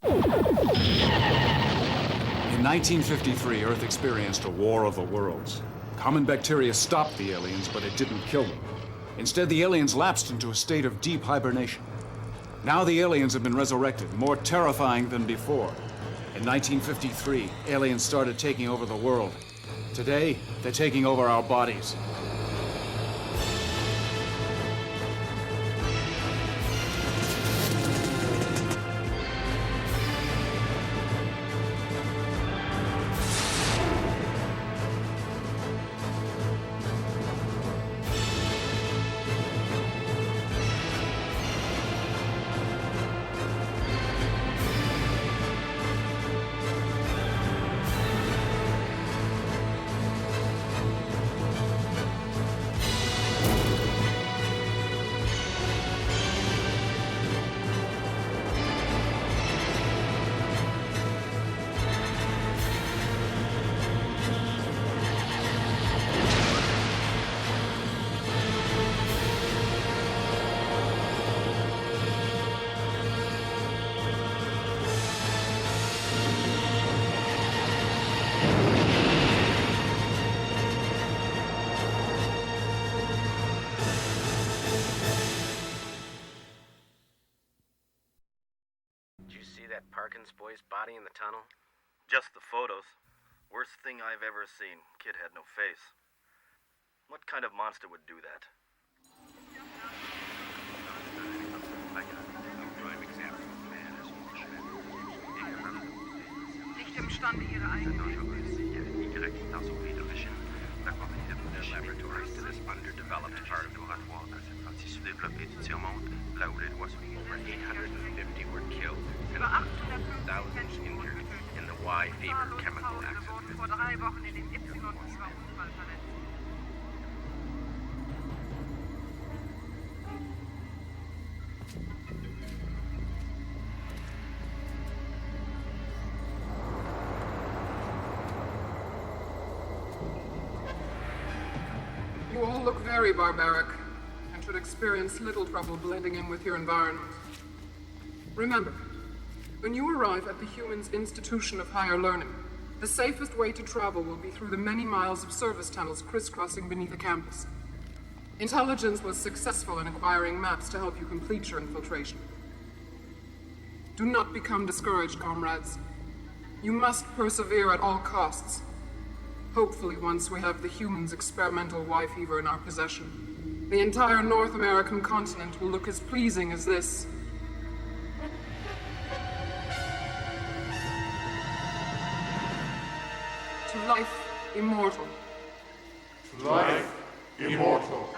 In 1953, Earth experienced a war of the worlds. Common bacteria stopped the aliens, but it didn't kill them. Instead, the aliens lapsed into a state of deep hibernation. Now the aliens have been resurrected, more terrifying than before. In 1953, aliens started taking over the world. Today, they're taking over our bodies. Parkins boy's body in the tunnel? Just the photos. Worst thing I've ever seen. Kid had no face. What kind of monster would do that? Nicht imstande, ihre eigene laboratories to this underdeveloped part of Goliath. Over 850 were killed and thousands injured in the Y fever chemical accident. Vor 3 Wochen in den Y-Fever-Unfall verletzt. You all look very barbaric and should experience little trouble blending in with your environment. Remember, when you arrive at the Humans' Institution of Higher Learning, the safest way to travel will be through the many miles of service tunnels crisscrossing beneath the campus. Intelligence was successful in acquiring maps to help you complete your infiltration. Do not become discouraged, comrades. You must persevere at all costs. Hopefully, once we have the humans' experimental Y fever in our possession, the entire North American continent will look as pleasing as this. To life immortal. To life immortal.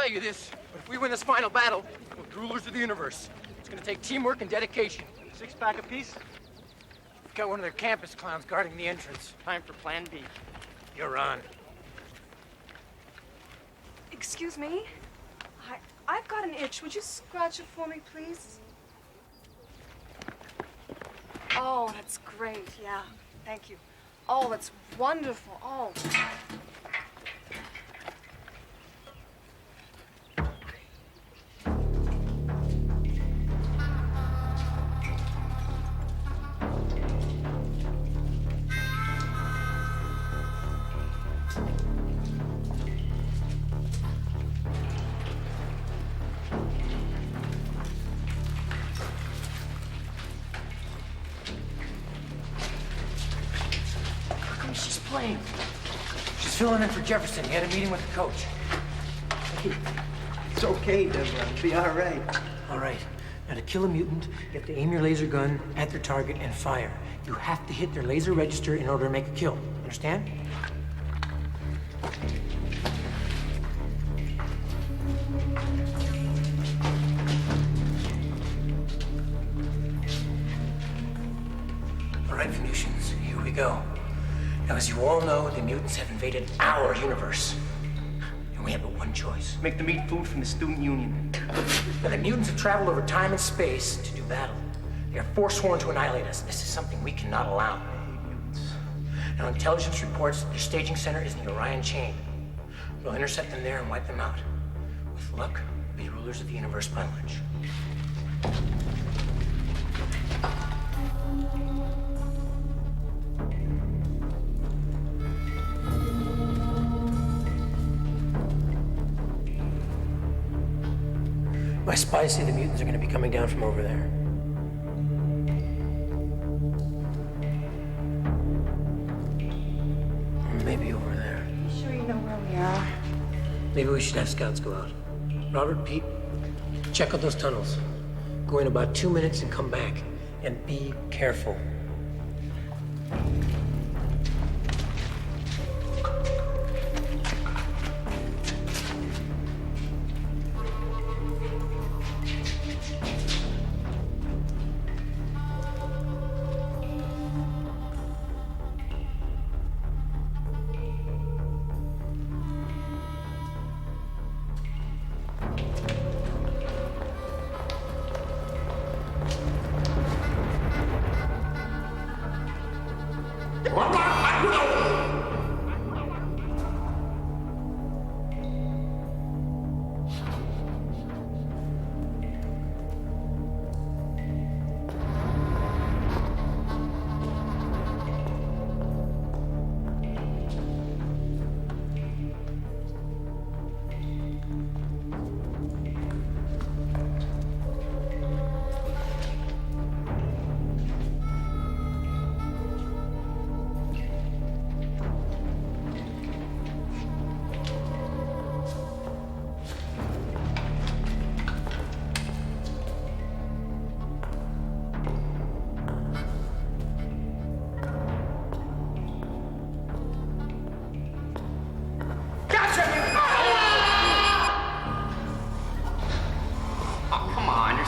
You this, but if we win this final battle, we're rulers of the universe. It's gonna take teamwork and dedication. 6-pack apiece? We've got one of their campus clowns guarding the entrance. Time for plan B. You're on. Excuse me? I've got an itch. Would you scratch it for me, please? Oh, that's great. Yeah, thank you. Oh, that's wonderful. Oh. plane. She's filling in for Jefferson. He had a meeting with the coach. Hey, it's okay, Deborah. It'll be all right. All right. Now, to kill a mutant, you have to aim your laser gun at their target and fire. You have to hit their laser register in order to make a kill. Understand? All right, Venusians, here we go. Now, as you all know, the mutants have invaded our universe. And we have but one choice. Make them eat food from the student union. Now, the mutants have traveled over time and space to do battle. They are forsworn to annihilate us. This is something we cannot allow. Now, intelligence reports that their staging center is in the Orion chain. We'll intercept them there and wipe them out. With luck, we'll be rulers of the universe by lunch. My spies say the mutants are going to be coming down from over there. Or maybe over there. You sure you know where we are? Maybe we should have scouts go out. Robert, Pete, check out those tunnels. Go in about 2 minutes and come back. And be careful.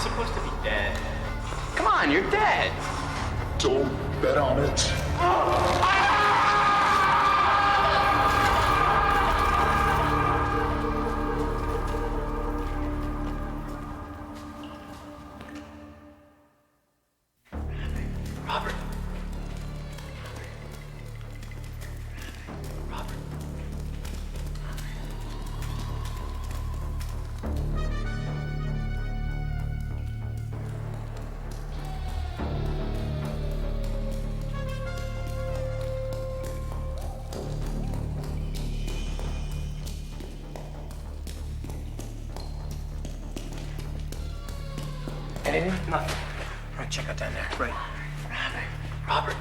Supposed to be dead. Come on, you're dead. Don't bet on it. Robert. Anything? Nothing. All right, check out down there. Right. Robert.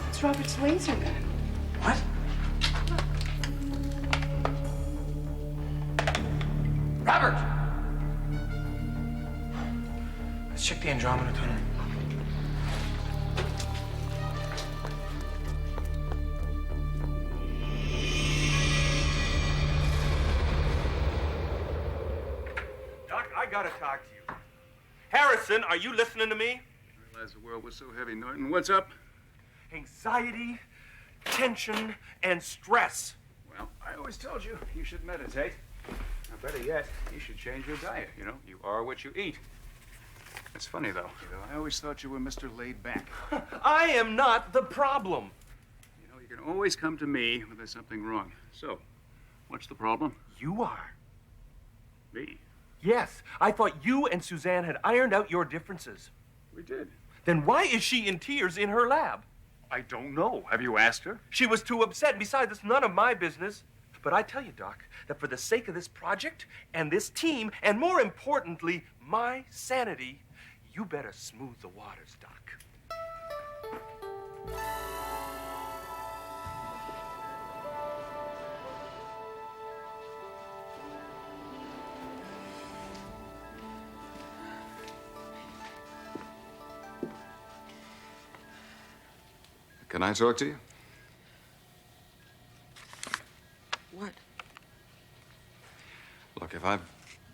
It's Robert's laser gun. What? Robert! Let's check the Andromeda tunnel. I gotta talk to you. Harrison, are you listening to me? I realized the world was so heavy, Norton. What's up? Anxiety, tension, and stress. Well, I always told you you should meditate. Or better yet, you should change your diet. You know, you are what you eat. It's funny, though. I always thought you were Mr. Laid Back. I am not the problem. You know, you can always come to me when there's something wrong. So, what's the problem? You are. Me? Yes, I thought you and Suzanne had ironed out your differences. We did. Then why is she in tears in her lab? I don't know. Have you asked her? She was too upset. Besides, it's none of my business. But I tell you, Doc, that for the sake of this project and this team, and more importantly, my sanity, you better smooth the waters, Doc. Can I talk to you? What? Look, if I've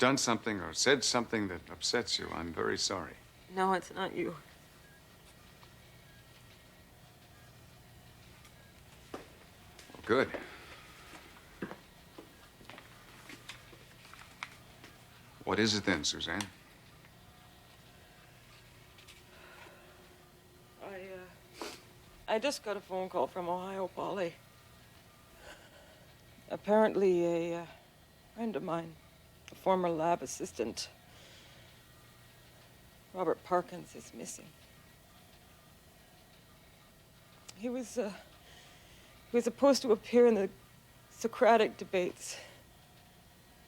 done something or said something that upsets you, I'm very sorry. No, it's not you. Well, good. What is it then, Suzanne? I just got a phone call from Ohio Poly. Apparently a friend of mine, a former lab assistant, Robert Parkins, is missing. He was supposed to appear in the Socratic debates.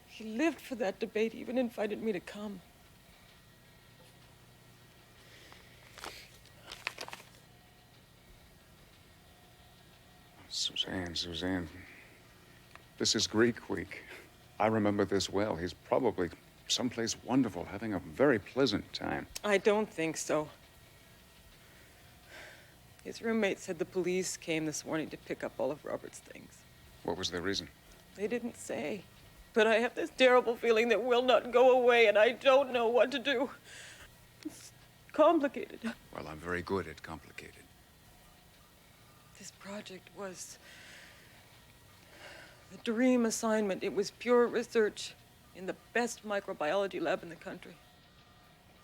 He lived for that debate, he even invited me to come. Suzanne, this is Greek week. I remember this well. He's probably someplace wonderful, having a very pleasant time. I don't think so. His roommate said the police came this morning to pick up all of Robert's things. What was their reason? They didn't say. But I have this terrible feeling that will not go away, and I don't know what to do. It's complicated. Well, I'm very good at complicated. This project was the dream assignment. It was pure research in the best microbiology lab in the country.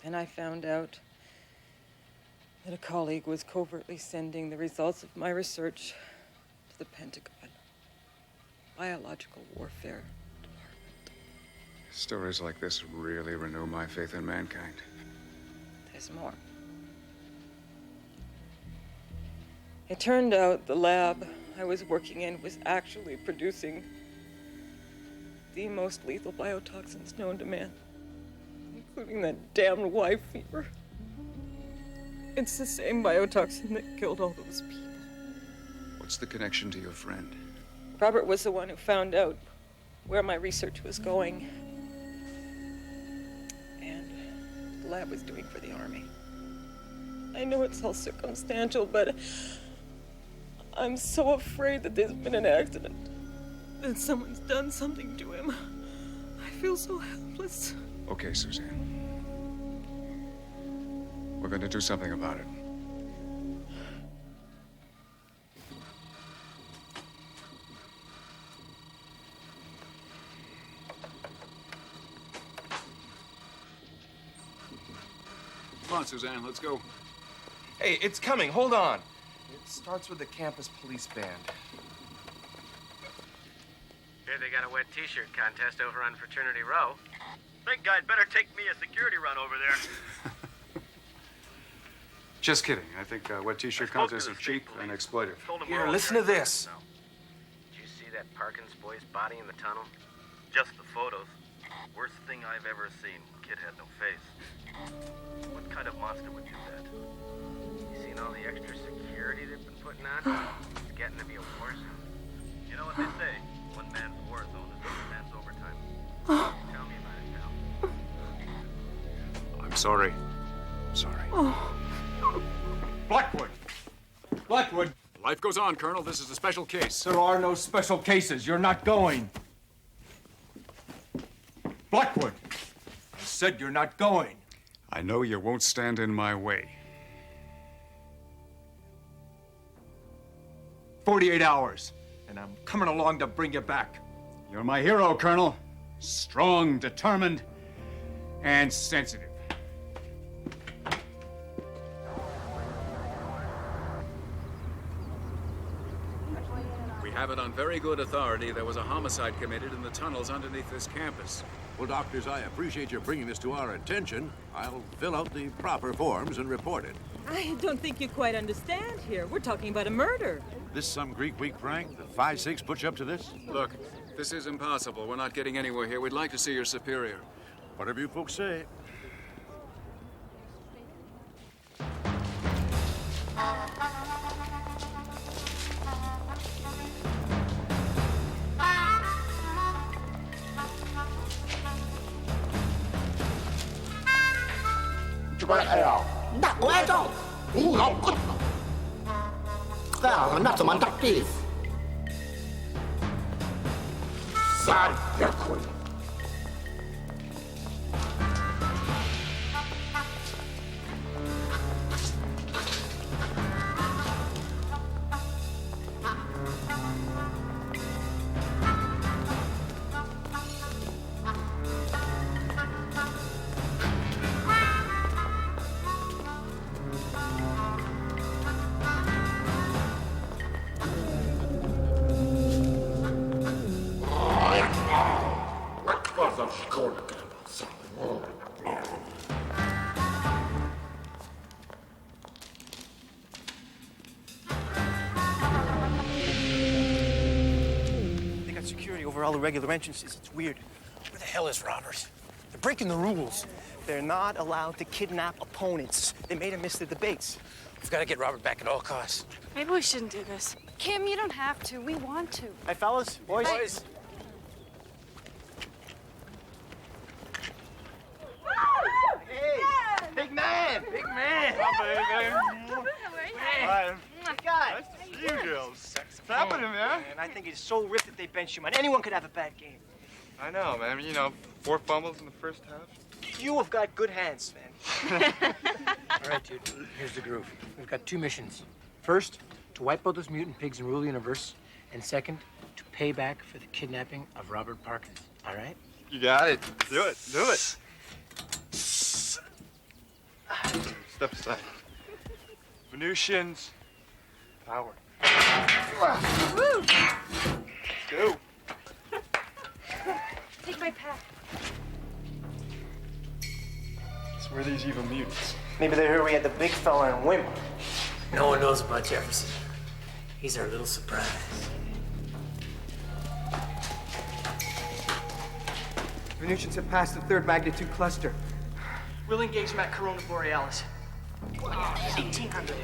And I found out that a colleague was covertly sending the results of my research to the Pentagon. Biological warfare department. Stories like this really renew my faith in mankind. There's more. It turned out the lab I was working in was actually producing the most lethal biotoxins known to man, including that damned Y fever. It's the same biotoxin that killed all those people. What's the connection to your friend? Robert was the one who found out where my research was going and the lab was doing for the Army. I know it's all circumstantial, but I'm so afraid that there's been an accident, that someone's done something to him. I feel so helpless. Okay, Suzanne. We're going to do something about it. Come on, Suzanne, let's go. Hey, it's coming. Hold on. It starts with the campus police band. Here they got a wet t-shirt contest over on Fraternity Row. Think I'd better take me a security run over there. Just kidding. I think wet t-shirt contests are cheap and exploitive. Here, listen to this. Did you see that Parkins boy's body in the tunnel? Just the photos. Worst thing I've ever seen. Kid had no face. What kind of monster would do that? You seen all the extra security they've been putting on? It's getting to be a war zone. You know what they say? One man's war zone is another man's overtime. Tell me about it, pal. I'm sorry. Sorry. Blackwood! Blackwood! Life goes on, Colonel. This is a special case. There are no special cases. You're not going. Blackwood! I said you're not going. I know you won't stand in my way. 48 hours, and I'm coming along to bring you back. You're my hero, Colonel. Strong, determined, and sensitive. We have it on very good authority there was a homicide committed in the tunnels underneath this campus. Well, doctors, I appreciate your bringing this to our attention. I'll fill out the proper forms and report it. I don't think you quite understand here. We're talking about a murder. This some Greek week prank? The 5-6 put you up to this? Look, This is impossible. We're not getting anywhere here. We'd like to see your superior. Whatever you folks say. They got security over all the regular entrances. It's weird. Where the hell is Roberts? They're breaking the rules. They're not allowed to kidnap opponents. They made him miss the debates. We've got to get Robert back at all costs. Maybe we shouldn't do this. Kim, you don't have to. We want to. Hey, fellas, boys. Boys. Hey, big man, big man. Hi. Good guy. Nice to see you girls. What's happening, man? I think he's so ripped that they bench him, man. Anyone could have a bad game. I know, man. You know, 4 fumbles in the first half. You have got good hands, man. All right, dude. Here's the groove. We've got 2 missions. First, to wipe out those mutant pigs and rule the universe. And second, to pay back for the kidnapping of Robert Parkins. All right? You got it. Do it. Do it. Step aside. Venusians. Power. Woo! Let's go. Take my pack. So were these evil mutants? Maybe they heard we had the big fella in Wim. No one knows about Jefferson. He's our little surprise. Venusians have passed the 3rd magnitude cluster. We'll engage them at Corona Borealis. 1800.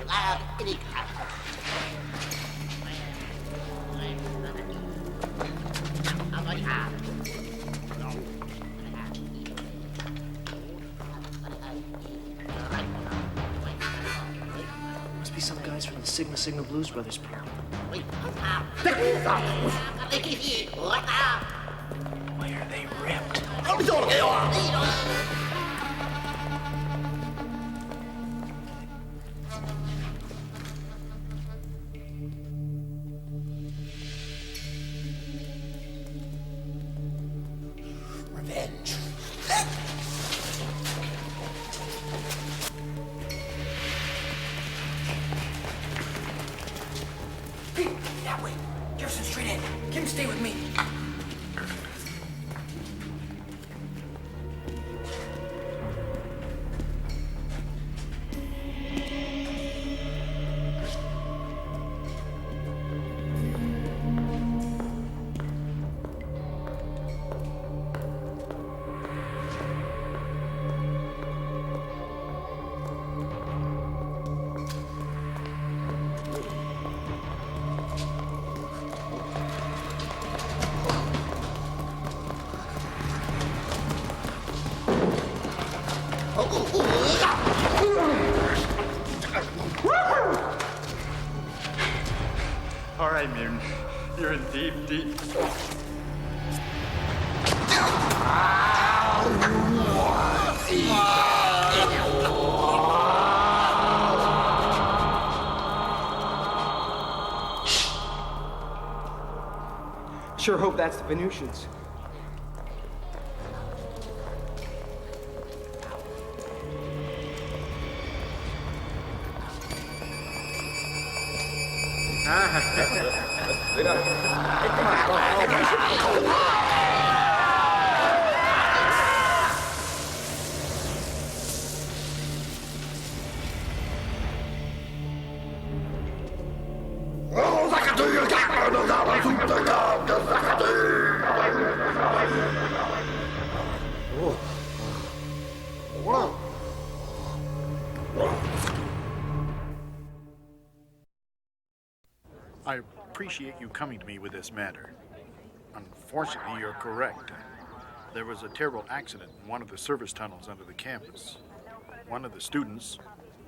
Must be some guys from the Sigma Blues Brothers program. Why are they ripped? Revenge. Pete, that way. Jefferson, straight in. Kim, stay with me. All right, mutant. You're in deep, deep. Sure hope that's the Venusians. I appreciate you coming to me with this matter. Unfortunately, you're correct. There was a terrible accident in one of the service tunnels under the campus. One of the students,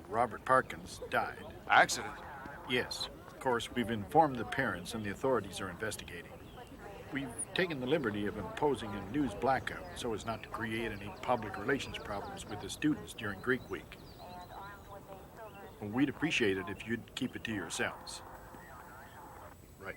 Robert Parkins, died. Accident? Yes. Of course, we've informed the parents and the authorities are investigating. We've taken the liberty of imposing a news blackout so as not to create any public relations problems with the students during Greek Week. We'd appreciate it if you'd keep it to yourselves. Right.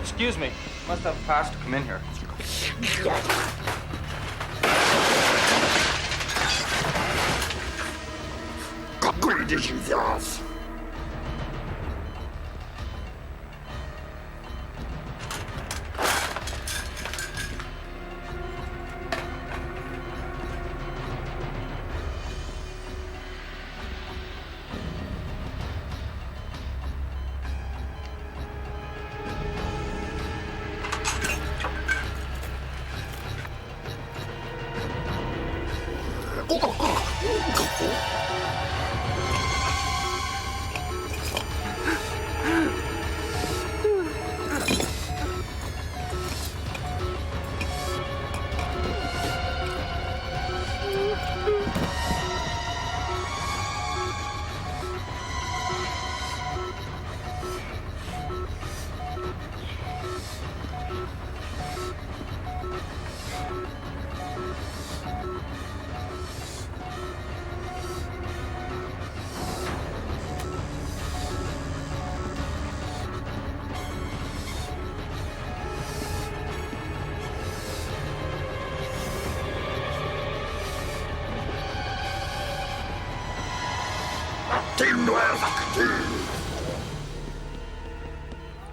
Excuse me. Must have a pass to come in here.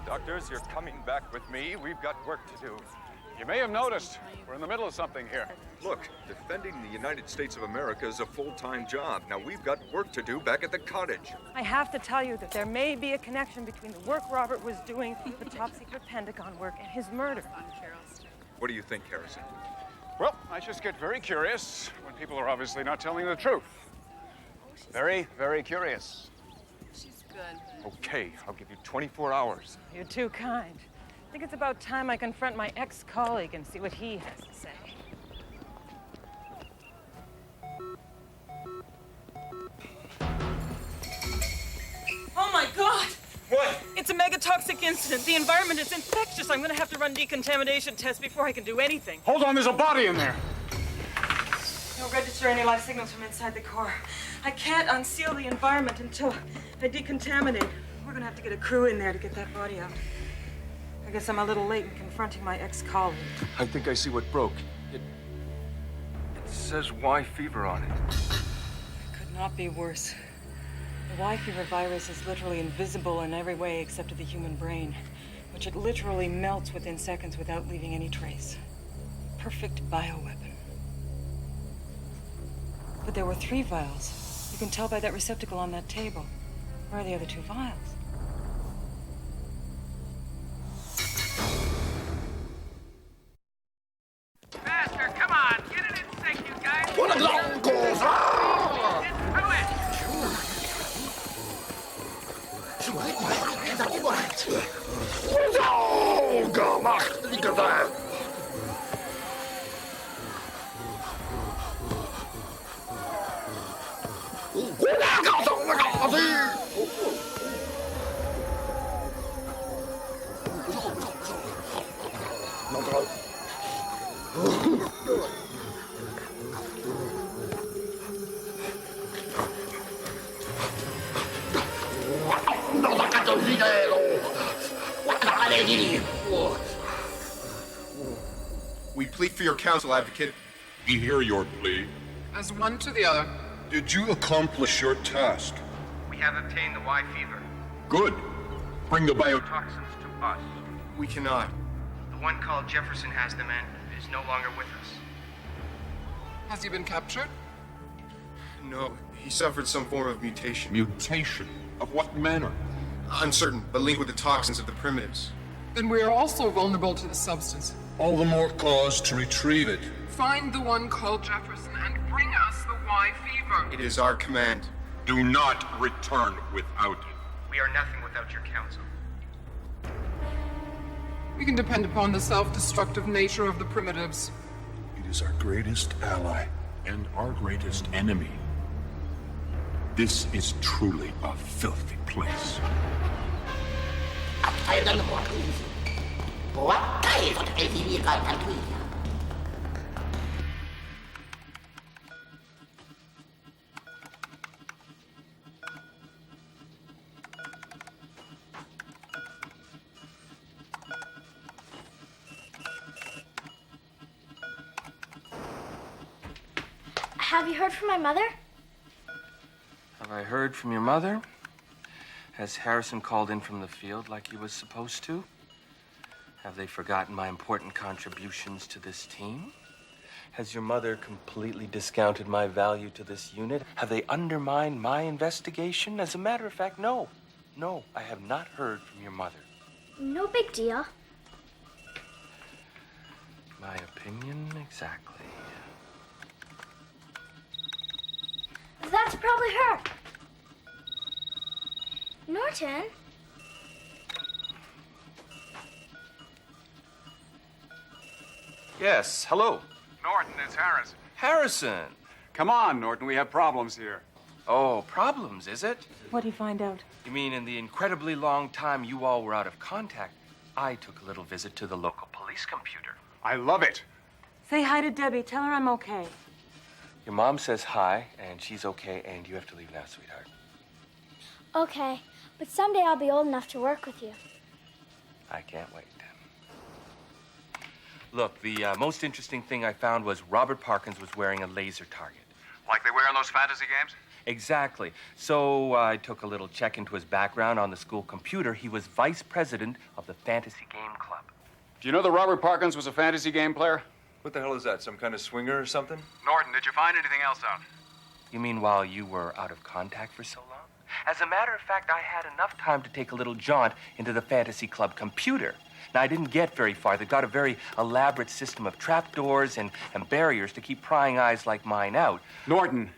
Doctors, you're coming back with me. We've got work to do. You may have noticed, we're in the middle of something here. Look, defending the United States of America is a full-time job. Now we've got work to do back at the cottage. I have to tell you that there may be a connection between the work Robert was doing, the top-secret Pentagon work, and his murder. What do you think, Harrison? Well, I just get very curious when people are obviously not telling the truth. Very, very curious. She's good. Okay, I'll give you 24 hours. You're too kind. I think it's about time I confront my ex-colleague and see what he has to say. Oh my God! What? It's a megatoxic incident. The environment is infectious. I'm gonna have to run decontamination tests before I can do anything. Hold on, there's a body in there. Don't register any live signals from inside the core. I can't unseal the environment until I decontaminate. We're gonna have to get a crew in there to get that body out. I guess I'm a little late in confronting my ex-colleague. I think I see what broke. It says Y fever on it. It could not be worse. The Y fever virus is literally invisible in every way except to the human brain, which it literally melts within seconds without leaving any trace. Perfect bioweapon. But there were 3 vials. You can tell by that receptacle on that table. Where are the other 2 vials? Faster, come on! Get it in sync, you guys! What a long goes We plead for your counsel, advocate. We hear your plea. As one to the other. Did you accomplish your task? We have obtained the Y fever. Good. Bring the biotoxins. Toxins to us. We cannot. The one called Jefferson has them and is no longer with us. Has he been captured? No, he suffered some form of mutation. Mutation? Of what manner? Uncertain, but linked with the toxins of the primitives. Then we are also vulnerable to the substance. All the more cause to retrieve it. Find the one called Jefferson and bring us the Y fever. It is our command. Do not return without it. We are nothing without your counsel. We can depend upon the self-destructive nature of the primitives. It is our greatest ally and our greatest enemy. This is truly a filthy place. Have you heard from my mother? Have I heard from your mother? Has Harrison called in from the field like he was supposed to? Have they forgotten my important contributions to this team? Has your mother completely discounted my value to this unit? Have they undermined my investigation? As a matter of fact, no. No, I have not heard from your mother. No big deal. My opinion, exactly. That's probably her. Norton? Yes, hello. Norton, it's Harrison. Harrison! Come on, Norton, we have problems here. Oh, problems, is it? What'd he find out? You mean in the incredibly long time you all were out of contact, I took a little visit to the local police computer. I love it. Say hi to Debbie. Tell her I'm okay. Your mom says hi, and she's okay, and you have to leave now, sweetheart. Okay, but someday I'll be old enough to work with you. I can't wait. Look, the most interesting thing I found was Robert Parkins was wearing a laser target. Like they wear in those fantasy games? Exactly. So I took a little check into his background on the school computer. He was vice president of the Fantasy Game Club. Do you know that Robert Parkins was a fantasy game player? What the hell is that? Some kind of swinger or something? Norton, did you find anything else out? You mean while you were out of contact for so long? As a matter of fact, I had enough time to take a little jaunt into the Fantasy Club computer. Now, I didn't get very far. They've got a very elaborate system of trapdoors and barriers to keep prying eyes like mine out. Norton.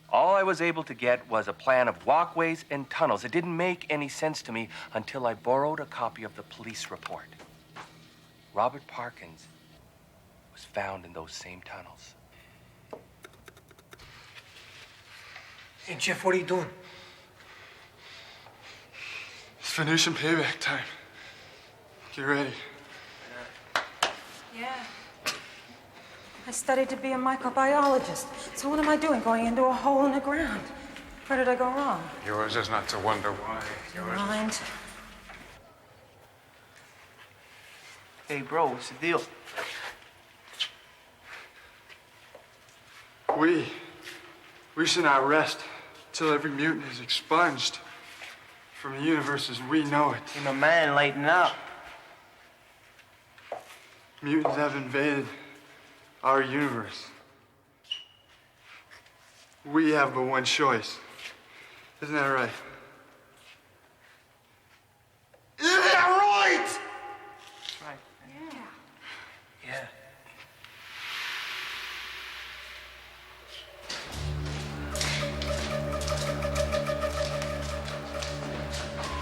All I was able to get was a plan of walkways and tunnels. It didn't make any sense to me until I borrowed a copy of the police report. Robert Parkins was found in those same tunnels. Hey, Jeff, what are you doing? It's Venetian payback time. Get ready. Yeah. I studied to be a microbiologist. So what am I doing, going into a hole in the ground? Where did I go wrong? Yours is not to wonder why. Your mind. Hey, bro, what's the deal? We should not rest till every mutant is expunged from the universe as we know it. Hey, my man, lighten up. Mutants have invaded our universe. We have but one choice. Isn't that right? Isn't that right? Right. Yeah. Yeah.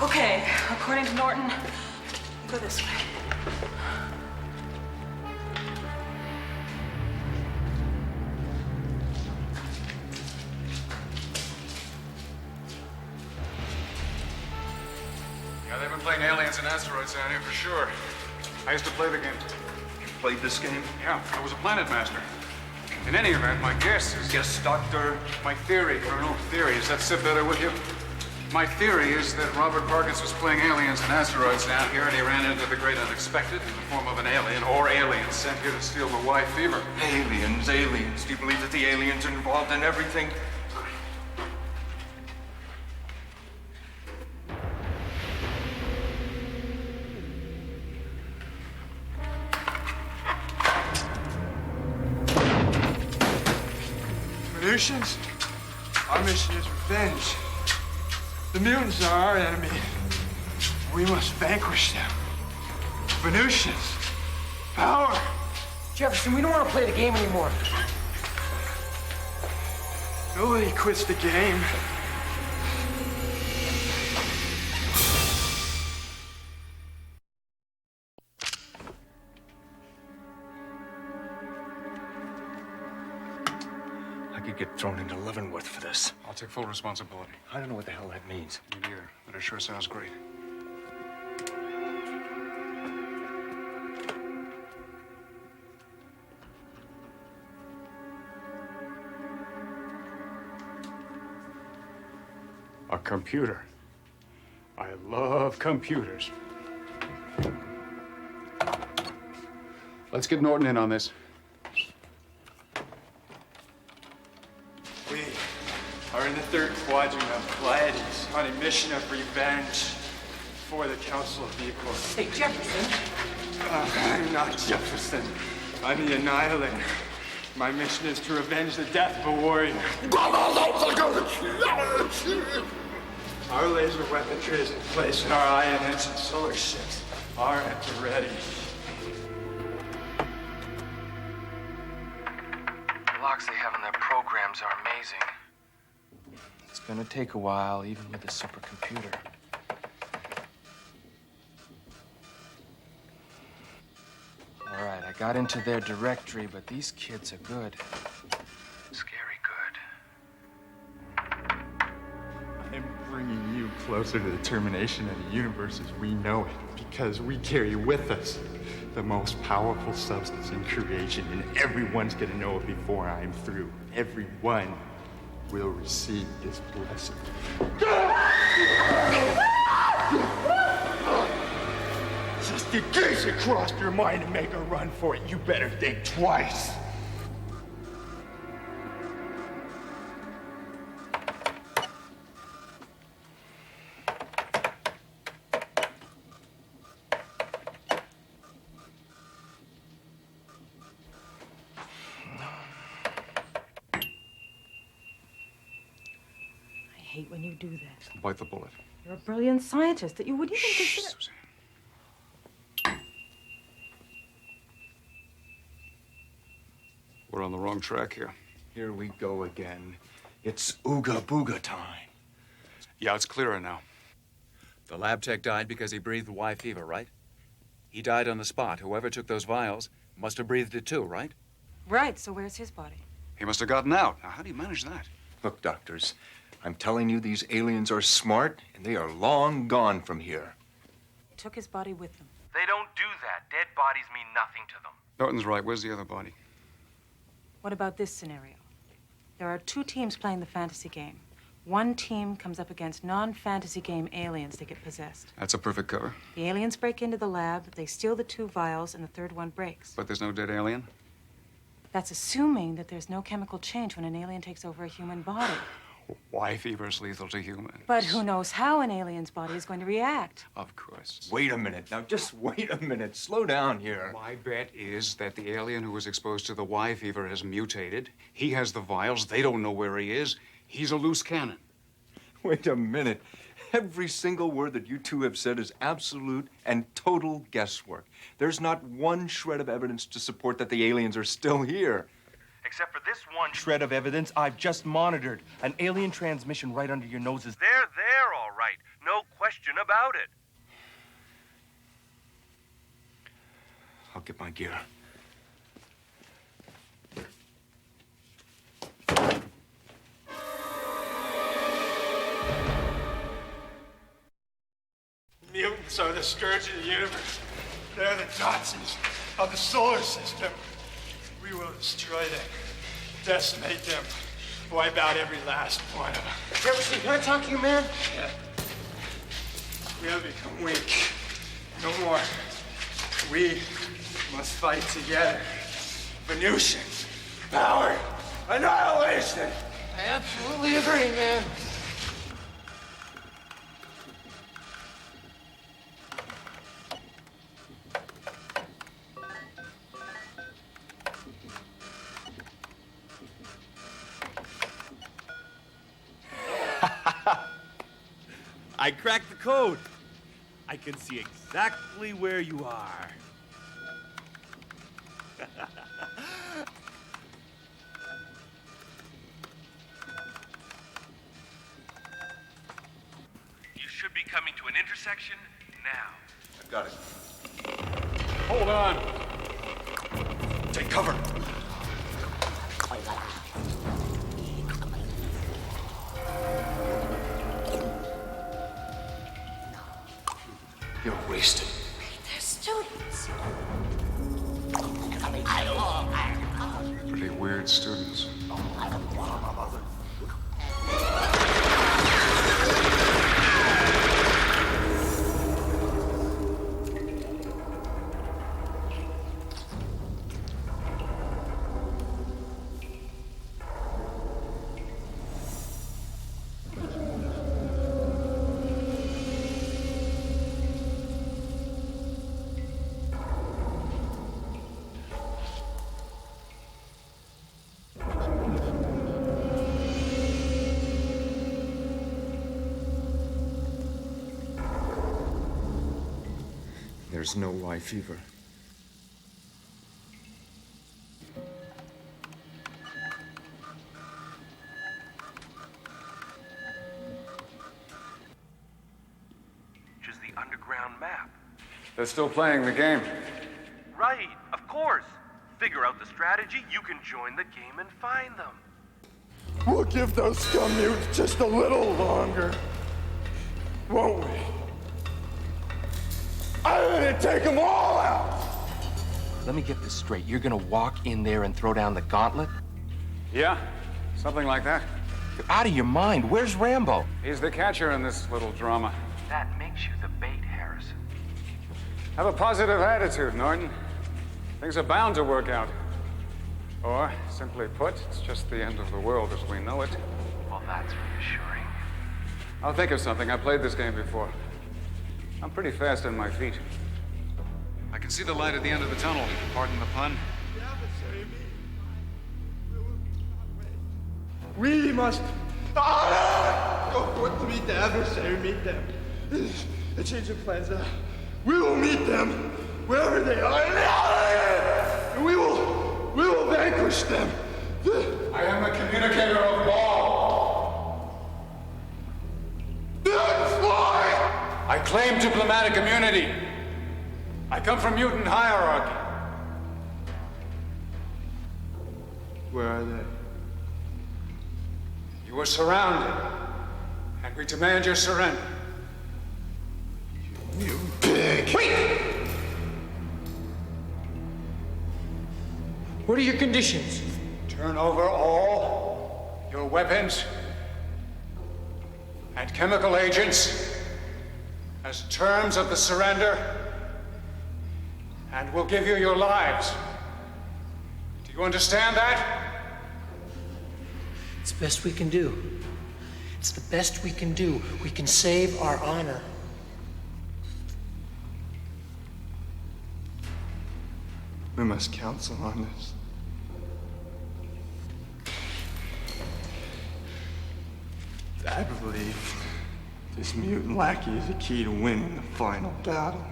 Okay, according to Norton, go this way. Yeah, they've been playing aliens and asteroids down here for sure. I used to play the game. You played this game? Yeah, I was a planet master. In any event, my guess is... Yes, Doctor. My theory, Colonel, theory. Does that sit better with you? My theory is that Robert Parkins was playing aliens and asteroids down here, and he ran into the great unexpected in the form of an alien or aliens sent here to steal the Y fever. Aliens. Do you believe that the aliens are involved in everything? Venusians, our mission is revenge. The mutants are our enemy. We must vanquish them. Venusians, power. Jefferson, we don't want to play the game anymore. Nobody quits the game. I could get thrown into Leavenworth for this. I'll take full responsibility. I don't know what the hell that means. Me neither, but it sure sounds great. A computer. I love computers. Let's get Norton in on this. We are in the third quadrant of Goliath on a mission of revenge for the Council of Equals. Hey, Jefferson. I'm not Jefferson. I'm the Annihilator. My mission is to revenge the death of a warrior. Our laser weaponry is in place, and our ion engine solar ships are at the ready. The locks they have in their programs are amazing. It's gonna take a while, even with a supercomputer. All right, I got into their directory, but these kids are good. Scary good. I'm bringing you closer to the termination of the universe as we know it, because we carry with us the most powerful substance in creation, and everyone's gonna know it before I'm through. Everyone will receive this blessing. Just in case it crossed your mind to make a run for it, you better think twice. I hate when you do that. Bite the bullet. You're a brilliant scientist that you would even consider. Susan. We're on the wrong track here. Here we go again. It's Ooga Booga time. Yeah, it's clearer now. The lab tech died because he breathed Y fever, right? He died on the spot. Whoever took those vials must have breathed it too, right? Right, so where's his body? He must have gotten out. Now, how do you manage that? Look, doctors, I'm telling you, these aliens are smart, and they are long gone from here. He took his body with him. They don't do that. Dead bodies mean nothing to them. Norton's right. Where's the other body? What about this scenario? There are two teams playing the fantasy game. One team comes up against non-fantasy game aliens that get possessed. That's a perfect cover. The aliens break into the lab, they steal the two vials, and the third one breaks. But there's no dead alien? That's assuming that there's no chemical change when an alien takes over a human body. Y fever is lethal to humans. But who knows how an alien's body is going to react? Of course. Wait a minute. Now, just wait a minute. Slow down here. My bet is that the alien who was exposed to the Y fever has mutated. He has the vials. They don't know where he is. He's a loose cannon. Wait a minute. Every single word that you two have said is absolute and total guesswork. There's not one shred of evidence to support that the aliens are still here. Except for this one shred of evidence I've just monitored. An alien transmission right under your noses. They're there, all right. No question about it. I'll get my gear. Mutants are the scourge of the universe. They're the toxins of the solar system. We will destroy them, decimate them, wipe out every last one of them. Jefferson, can I talk to you, man? Yeah. We have become weak. No more. We must fight together. Venusian. Power. Annihilation. I absolutely agree, man. I cracked the code. I can see exactly where you are. You should be coming to an intersection now. I've got it. Hold on. Take cover. You're wasted. They're students. Pretty weird students. There's no Y fever. Which is the underground map. They're still playing the game. Right, of course. Figure out the strategy, you can join the game and find them. We'll give those scum mutants just a little longer. Won't we? I'm gonna take them all out! Let me get this straight. You're gonna walk in there and throw down the gauntlet? Yeah, something like that. You're out of your mind. Where's Rambo? He's the catcher in this little drama. That makes you the bait, Harrison. Have a positive attitude, Norton. Things are bound to work out. Or, simply put, it's just the end of the world as we know it. Well, that's reassuring. I'll think of something. I played this game before. I'm pretty fast on my feet. I can see the light at the end of the tunnel. Pardon the pun. We must go forth to meet the adversary, meet them. A change of plans. We will meet them wherever they are, and we will vanquish them. I am the communicator of law. That's why! I claim diplomatic immunity. I come from mutant hierarchy. Where are they? You are surrounded, and we demand your surrender. You pig! Wait! What are your conditions? Turn over all your weapons and chemical agents as terms of the surrender, and we'll give you your lives. Do you understand that? It's the best we can do. It's the best we can do. We can save our honor. We must counsel on this. I believe this mutant lackey is the key to winning the final battle.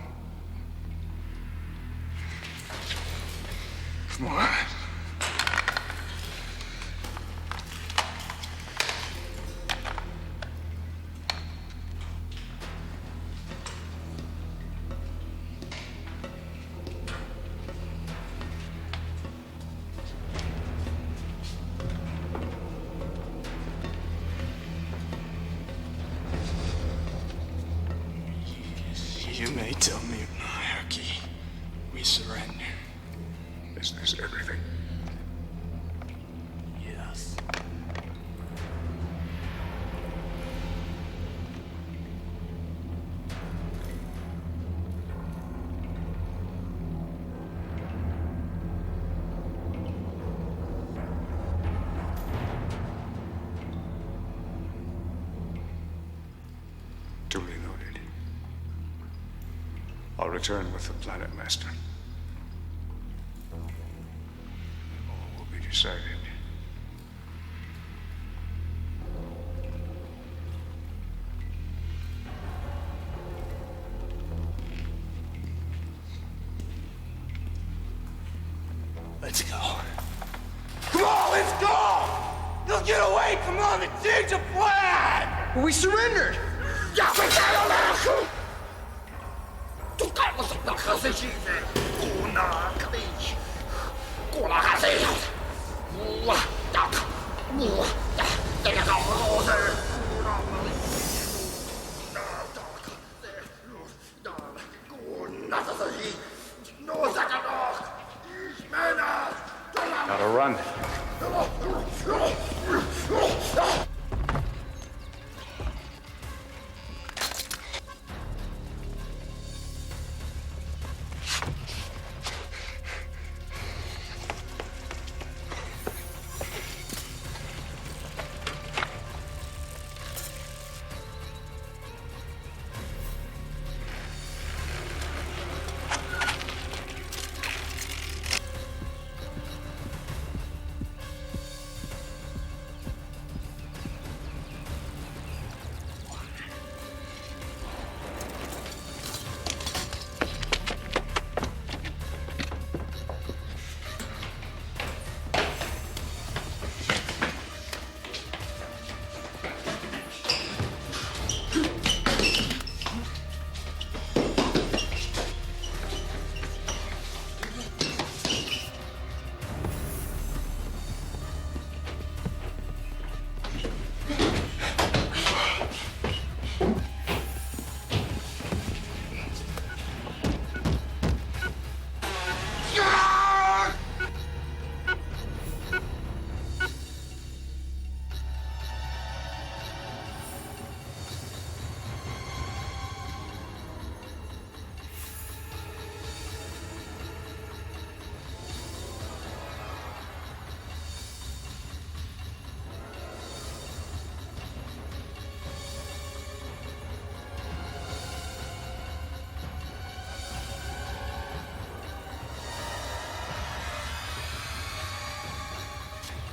Come on. You may tell mutant hierarchy we surrender. This is everything. Yes. Duly noted. I'll return with the Planet Master. All will be decided. Let's go. Come on, let's go! You'll get away! Come on, the change of plan! We surrendered! Gotta run.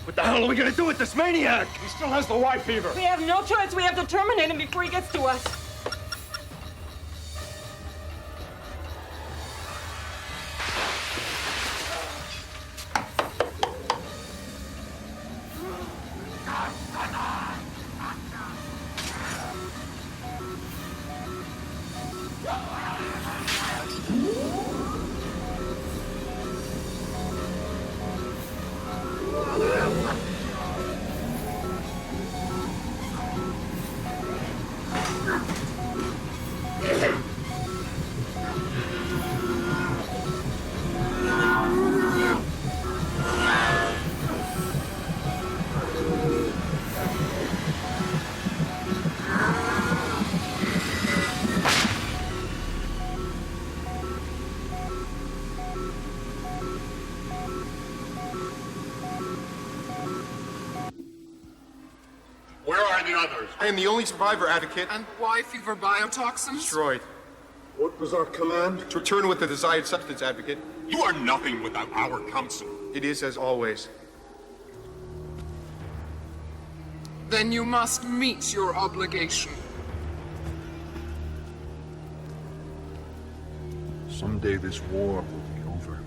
What the hell are we gonna do with this maniac? He still has the Y fever. We have no choice. We have to terminate him before he gets to us. I am the only survivor, Advocate. And Y fever biotoxins? Destroyed. What was our command? To return with the desired substance, Advocate. You are nothing without our counsel. It is as always. Then you must meet your obligation. Someday this war will be over.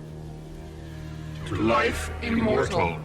To life immortal.